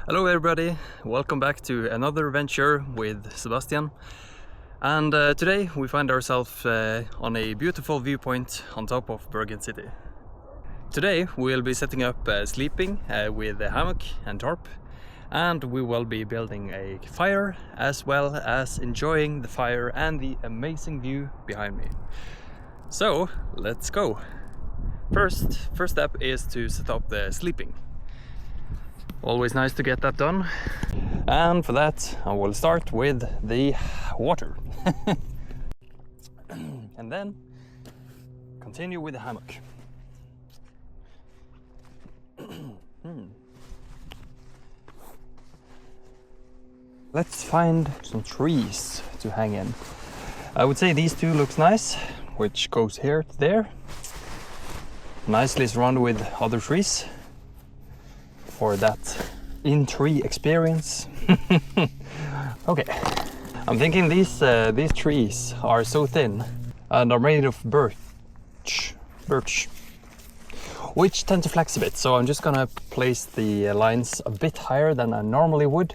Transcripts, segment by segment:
Hello everybody, welcome back to another adventure with Sebastian. And today we find ourselves on a beautiful viewpoint on top of Bergen City. Today we'll be setting up sleeping with a hammock and tarp, and we will be building a fire as well as enjoying the fire and the amazing view behind me. So let's go. First step is to set up the sleeping. Always nice to get that done. And for that I will start with the water. And then continue with the hammock. Let's find some trees to hang in. I would say these two looks nice, which goes here to there. Nicely surrounded with other trees for that in-tree experience. Okay, I'm thinking these trees are so thin and are made of birch, which tend to flex a bit. So I'm just gonna place the lines a bit higher than I normally would.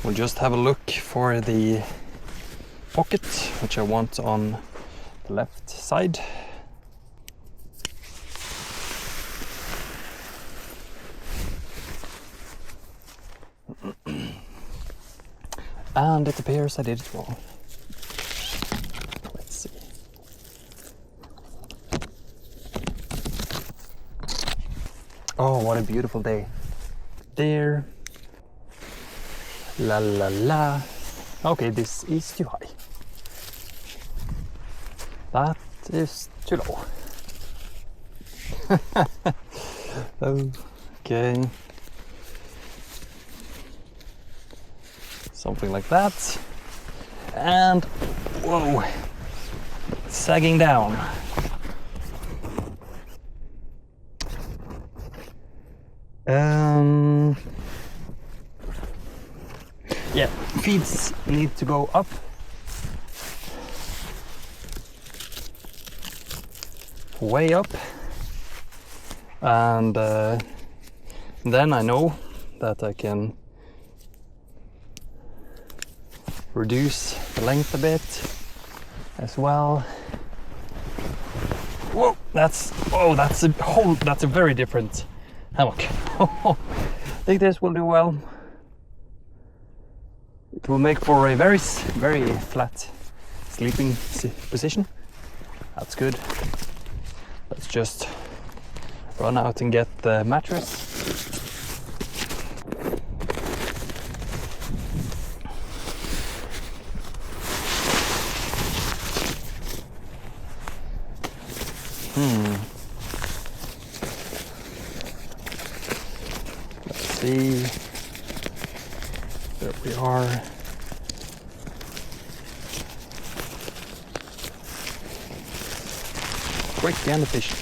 We'll just have a look for the pocket, which I want on the left side. And it appears I did it wrong. Let's see. Oh, what a beautiful day. There. La la la. Okay, this is too high. That is too low. Okay. Something like that. And whoa, sagging down. Yeah, feet need to go up. Way up. And then I know that I can reduce the length a bit as well. Whoa, that's a very different hammock. I think this will do well. It will make for a very flat sleeping position. That's good. Let's just run out and get the mattress. Let's see. There we are. Quick and efficient.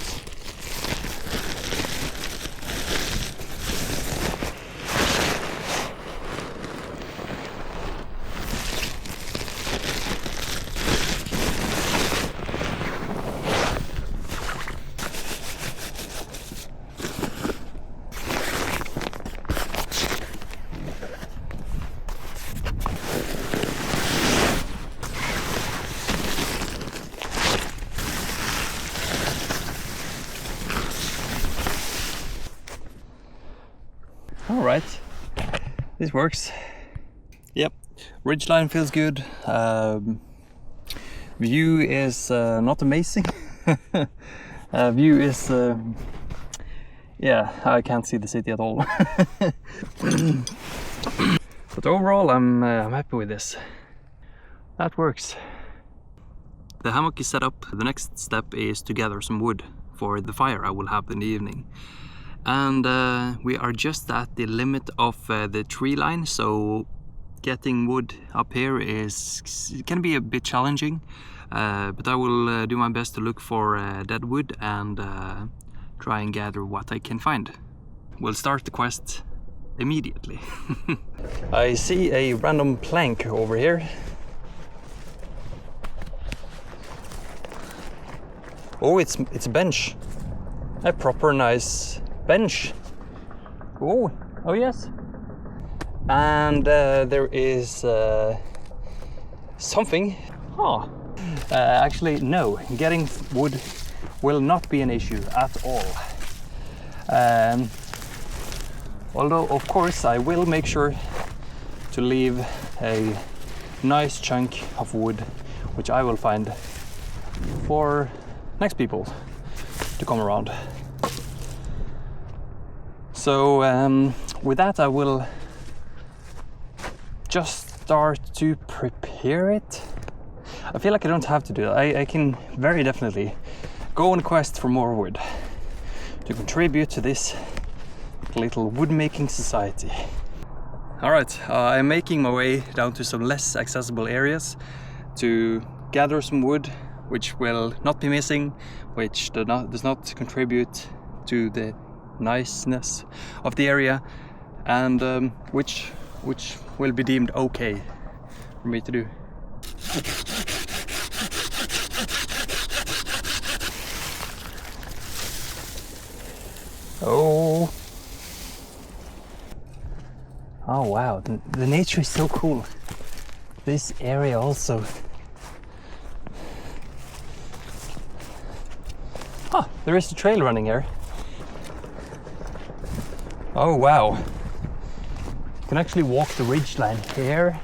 All right, this works. Yep, ridgeline feels good. View is not amazing. View is, yeah, I can't see the city at all. But overall, I'm happy with this. That works. The hammock is set up. The next step is to gather some wood for the fire I will have in the evening. And we are just at the limit of the tree line, so getting wood up here can be a bit challenging, but I will do my best to look for dead wood and try and gather what I can find. We'll start the quest immediately. I see a random plank over here. Oh, it's a bench. A proper nice bench. Oh yes. And there is something. Actually, no. Getting wood will not be an issue at all. Although, of course, I will make sure to leave a nice chunk of wood, which I will find for next people to come around. So with that, I will just start to prepare it. I feel like I don't have to do that. I can very definitely go on a quest for more wood to contribute to this little wood making society. Alright, I'm making my way down to some less accessible areas to gather some wood, which will not be missing, which does not contribute to the niceness of the area, and which will be deemed okay for me to do. Oh wow, the nature is so cool. This area also. There is a trail running here. Oh wow. You can actually walk the ridgeline here.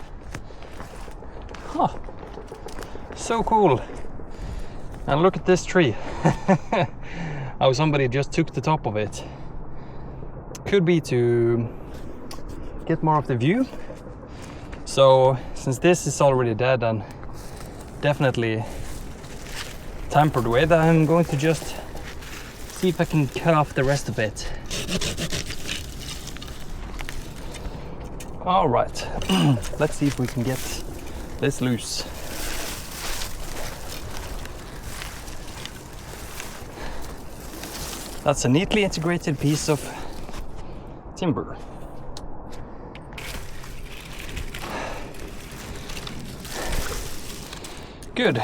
So cool. And look at this tree. Oh, somebody just took the top of it. Could be to get more of the view. So since this is already dead and definitely tampered with, I'm going to just see if I can cut off the rest of it. All right, let's see if we can get this loose. That's a neatly integrated piece of timber. Good.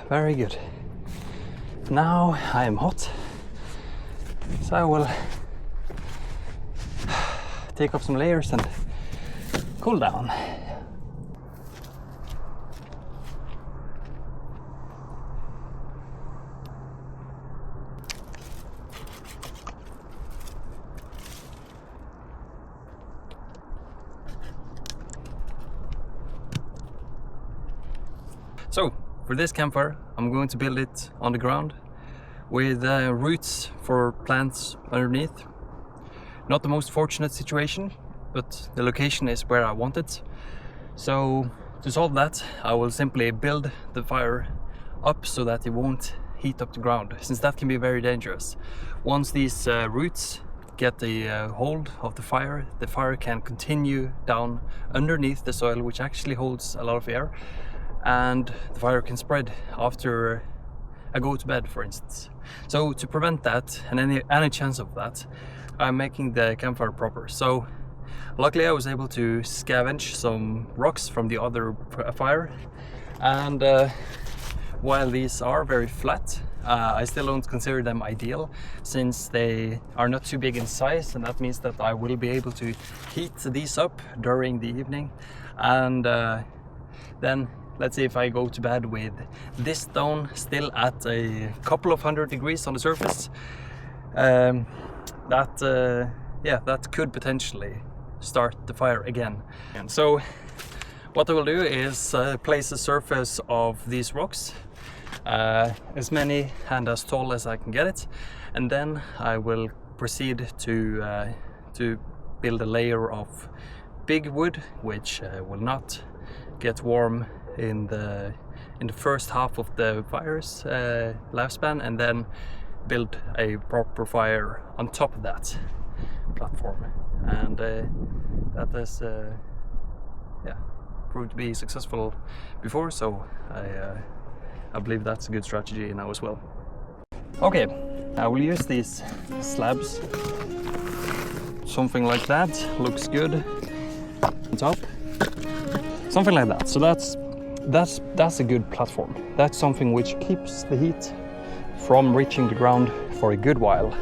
Very good. Now I am hot, so I will take off some layers and cool down. So, for this campfire, I'm going to build it on the ground with roots for plants underneath. Not the most fortunate situation, but the location is where I want it. So, to solve that, I will simply build the fire up so that it won't heat up the ground, since that can be very dangerous. Once these roots get a hold of the fire can continue down underneath the soil, which actually holds a lot of air, and the fire can spread after I go to bed, for instance. So to prevent that and any chance of that, I'm making the campfire proper. So luckily I was able to scavenge some rocks from the other fire, and while these are very flat, I still don't consider them ideal, since they are not too big in size, and that means that I will be able to heat these up during the evening. And then let's say if I go to bed with this stone still at a couple of 100 degrees on the surface, that could potentially start the fire again. And so what I will do is place the surface of these rocks as many and as tall as I can get it, and then I will proceed to build a layer of big wood, which will not get warm in the first half of the fire's lifespan, and then build a proper fire on top of that platform. And that has proved to be successful before, so I believe that's a good strategy now as well. Okay, I will use these slabs. Something like that looks good on top. Something like that. So that's that's a good platform. That's something which keeps the heat from reaching the ground for a good while.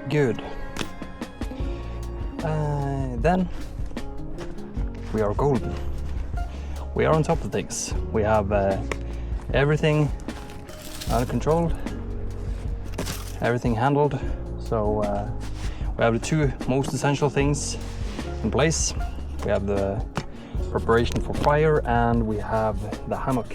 Good. Then we are golden. We are on top of things. We have everything under control, everything handled. So we have the two most essential things in place. We have the preparation for fire and we have the hammock.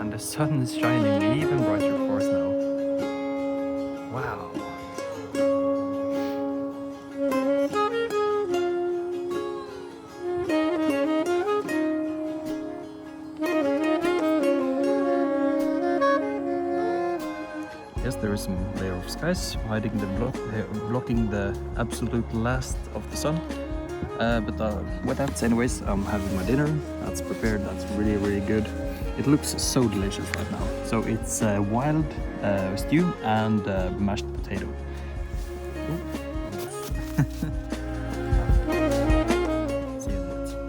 The sun is shining even brighter for us now. Wow. Yes, there is some layer of skies hiding the blocking the absolute last of the sun. But with that, anyways, I'm having my dinner. That's prepared. That's really, really good. It looks so delicious right now. So it's wild stew and mashed potato. See you in a bit.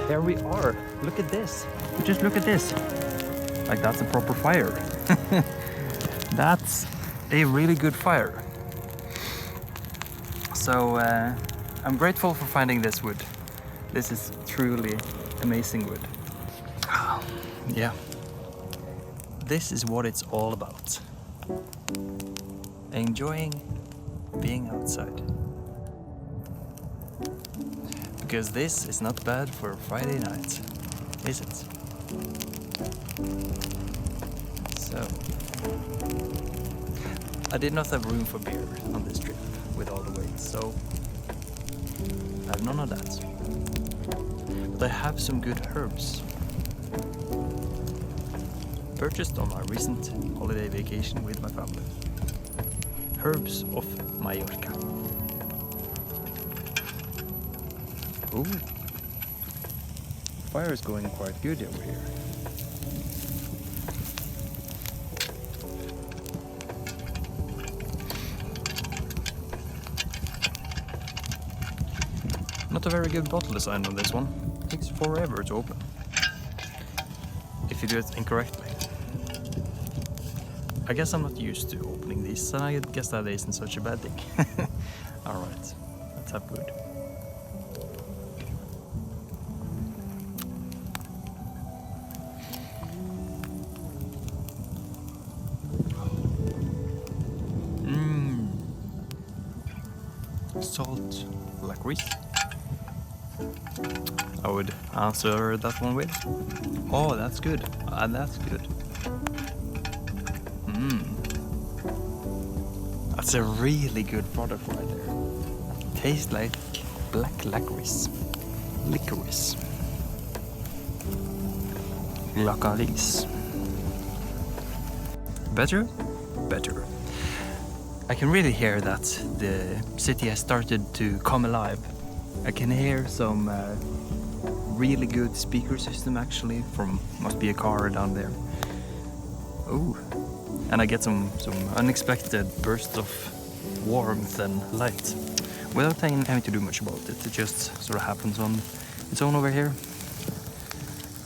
Here we are. Look at this. Just look at this. Like, that's a proper fire. That's a really good fire. So I'm grateful for finding this wood. This is truly amazing wood. Yeah. This is what it's all about. Enjoying being outside. Because this is not bad for Friday night, is it? So, I did not have room for beer on this trip with all the weight, so I have none of that. But I have some good herbs. Purchased on my recent holiday vacation with my family. Herbs of Mallorca. Ooh, fire is going quite good over here. Not a very good bottle design on this one. It takes forever to open. If you do it incorrectly. I guess I'm not used to opening these, and I guess that isn't such a bad thing. Alright, let's have food. Salt licorice. I would answer that one with. Oh, that's good. That's good. That's a really good product right there. Tastes like black licorice. Licorice. Licorice. Better? Better. I can really hear that the city has started to come alive. I can hear some really good speaker system actually from, must be a car down there. Ooh, and I get some unexpected bursts of warmth and light without having to do much about it. It just sort of happens on its own over here.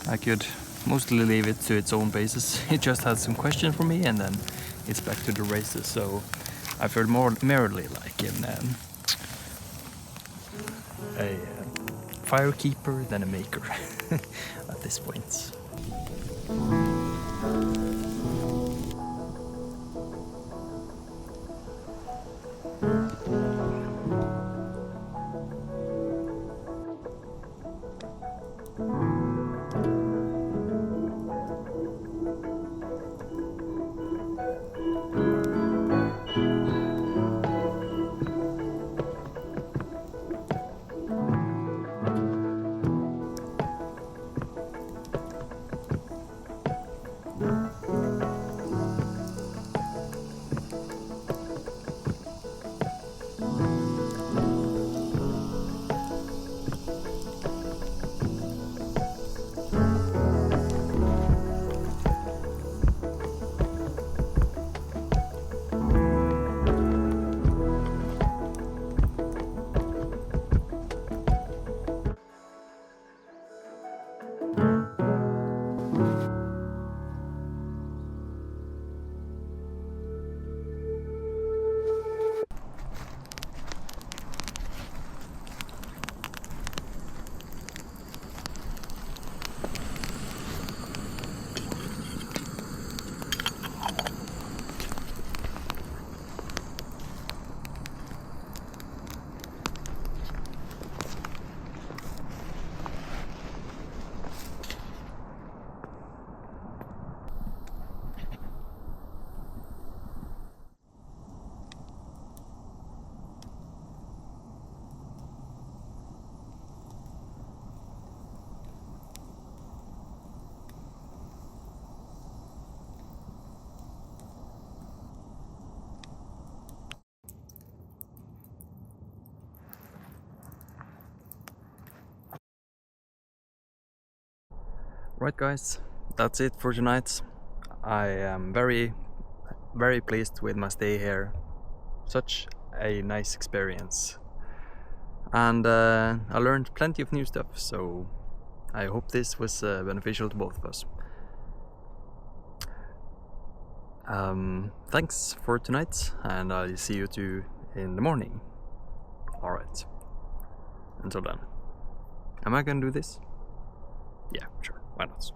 I could mostly leave it to its own basis. It just has some questions for me and then it's back to the races. So I feel more merely like in a firekeeper than a maker at this point. Right guys, that's it for tonight. I am very pleased with my stay here. Such a nice experience. And I learned plenty of new stuff, so I hope this was beneficial to both of us. Thanks for tonight, and I'll see you two in the morning. Alright. Until then. Am I gonna do this? Yeah, sure. Why not?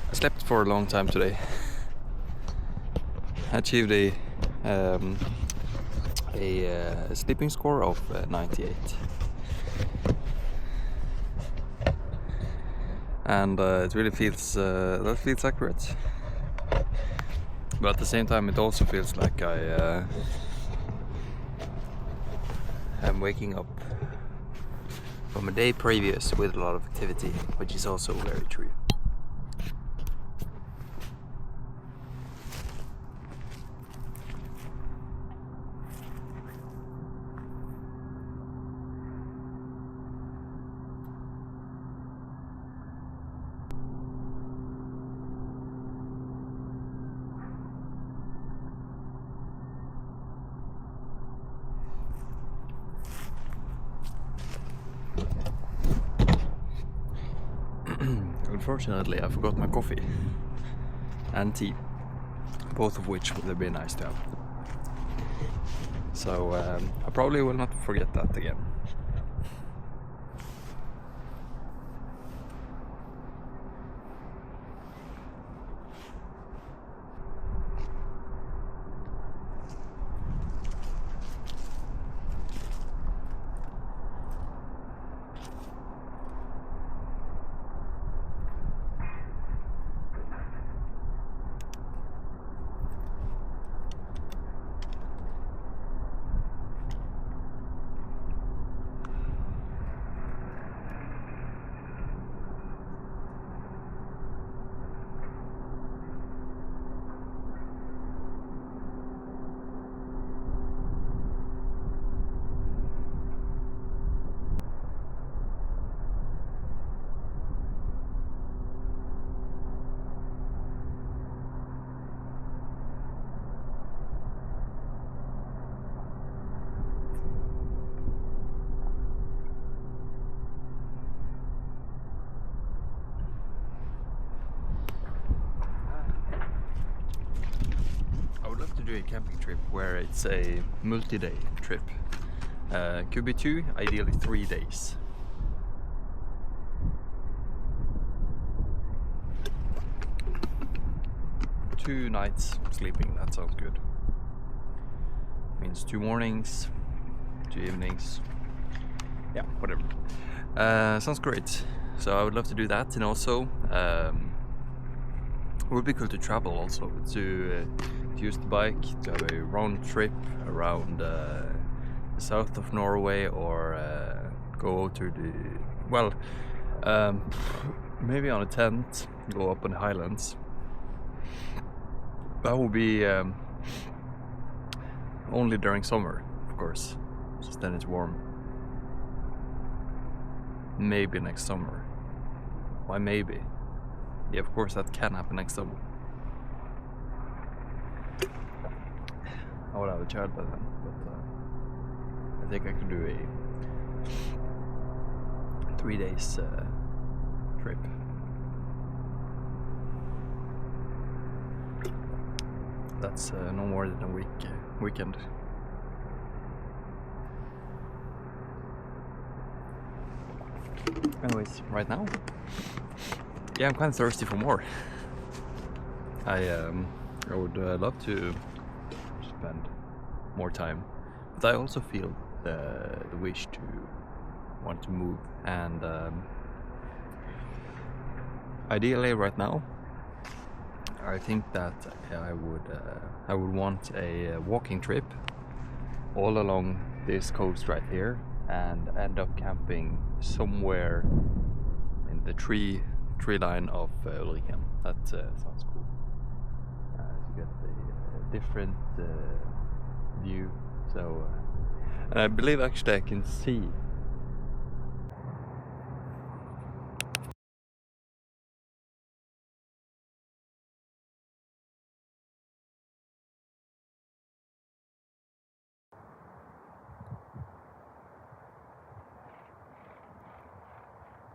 I slept for a long time today. I achieved a sleeping score of 98, and it really feels that feels accurate. But at the same time, it also feels like I am waking up from a day previous with a lot of activity, which is also very true. Unfortunately, I forgot my coffee and tea, both of which would have been nice to have. So I probably will not forget that again. To do a camping trip where it's a multi-day trip. Could be 2, ideally 3 days. Two nights sleeping, that sounds good. Means 2 mornings, 2 evenings, yeah, whatever. Sounds great. So I would love to do that, and also it would be cool to travel also, to use the bike to have a round trip around the south of Norway, or go to the, well, maybe on a tent, go up on the highlands. That would be only during summer, of course, since then it's warm. Maybe next summer. Why maybe? Yeah, of course that can happen next summer. I would have a child by then, but I think I could do a 3 days trip. That's no more than a weekend. Anyways, right now, yeah, I'm kind of thirsty for more. I would love to spend more time, but I also feel the wish to want to move, and ideally right now I think that I would want a walking trip all along this coast right here, and end up camping somewhere in the tree line of Ulriken. That sounds cool. To get a different view. So, and I believe actually I can see